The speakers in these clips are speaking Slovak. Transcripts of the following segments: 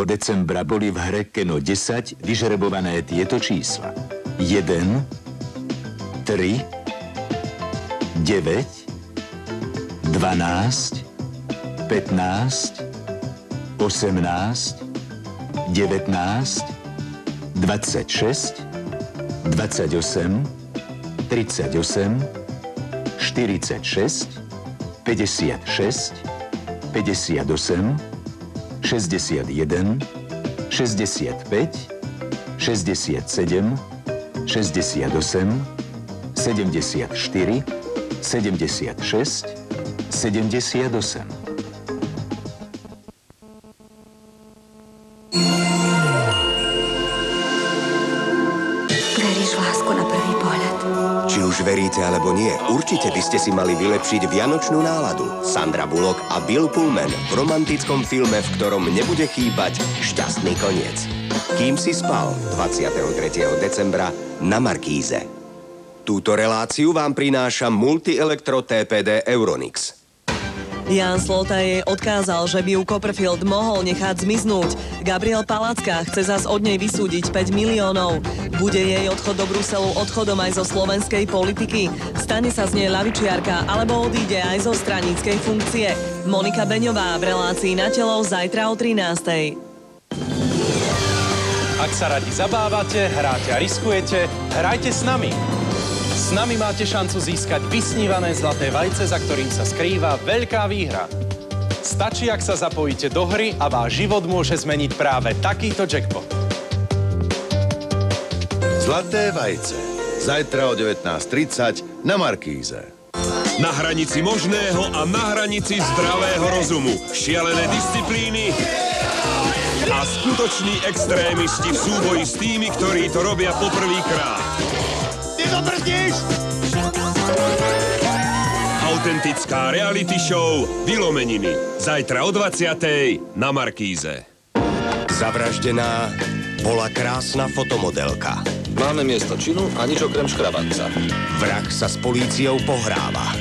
decembra boli v hre Keno 10 vyžrebované tieto čísla. 1, 3, 9, 12, 15, 18, 19, 26, 28, 38, 46, 56, 58, 61, 65, 67, 68, 74, 76, 78. Veríš v lásku na prvý pohľad? Či už veríte alebo nie, určite by ste si mali vylepšiť vianočnú náladu. Sandra Bullock a Bill Pullman v romantickom filme, v ktorom nebude chýbať šťastný koniec. Kým si spal 23. decembra na Markíze. Túto reláciu vám prináša Multielektro TPD Euronix. Jan Slota odkázal, že by ju Copperfield mohol nechať zmiznúť. Gabriel Palacka chce zas od nej vysúdiť 5 miliónov. Bude jej odchod do Bruselu odchodom aj zo slovenskej politiky? Stane sa z nej ľavičiarka alebo odíde aj zo straníckej funkcie? Monika Beňová v relácii Na telo zajtra o 13:00. Ak sa radi zabávate, hráte a riskujete, hrajte s nami. S nami máte šancu získať vysnívané zlaté vajce, za ktorým sa skrýva veľká výhra. Stačí, ak sa zapojíte do hry a váš život môže zmeniť práve takýto jackpot. Zlaté vajce. Zajtra o 19:30 na Markíze. Na hranici možného a na hranici zdravého rozumu. Šialené disciplíny a skutoční extrémisti v súboji s tými, ktorí to robia poprvýkrát. Ty to brzdíš! Autentická reality show Vylomeniny. Zajtra o 20:00 na Markíze. Zavraždená bola krásna fotomodelka. Máme miesto činu a nič okrem škrabanca. Vrah sa s políciou pohráva.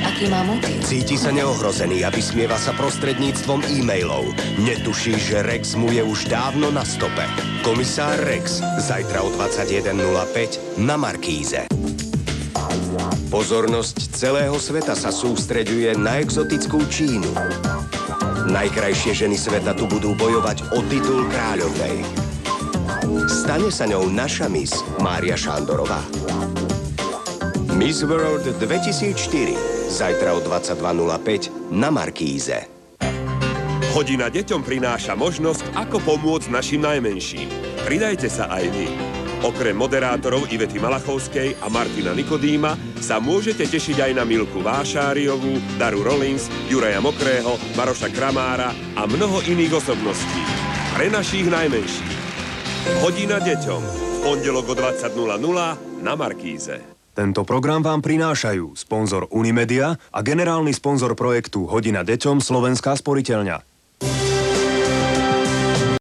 Aký má motív? Cíti sa neohrozený a vysmieva sa prostredníctvom e-mailov. Netuší, že Rex mu je už dávno na stope. Komisár Rex, zajtra o 21:05 na Markíze. Pozornosť celého sveta sa sústreďuje na exotickú Čínu. Najkrajšie ženy sveta tu budú bojovať o titul kráľovnej. Stane sa ňou naša Miss Mária Šándorová. Miss World 2004, zajtra o 22:05 na Markíze. Hodina deťom prináša možnosť, ako pomôcť našim najmenším. Pridajte sa aj vy. Okrem moderátorov Ivety Malachovskej a Martina Nikodýma sa môžete tešiť aj na Milku Vášáriovú, Daru Rollins, Juraja Mokrého, Maroša Kramára a mnoho iných osobností. Pre našich najmenších. Hodina deťom. V pondelok o 20:00 na Markíze. Tento program vám prinášajú sponzor Unimedia a generálny sponzor projektu Hodina deťom Slovenská sporiteľňa.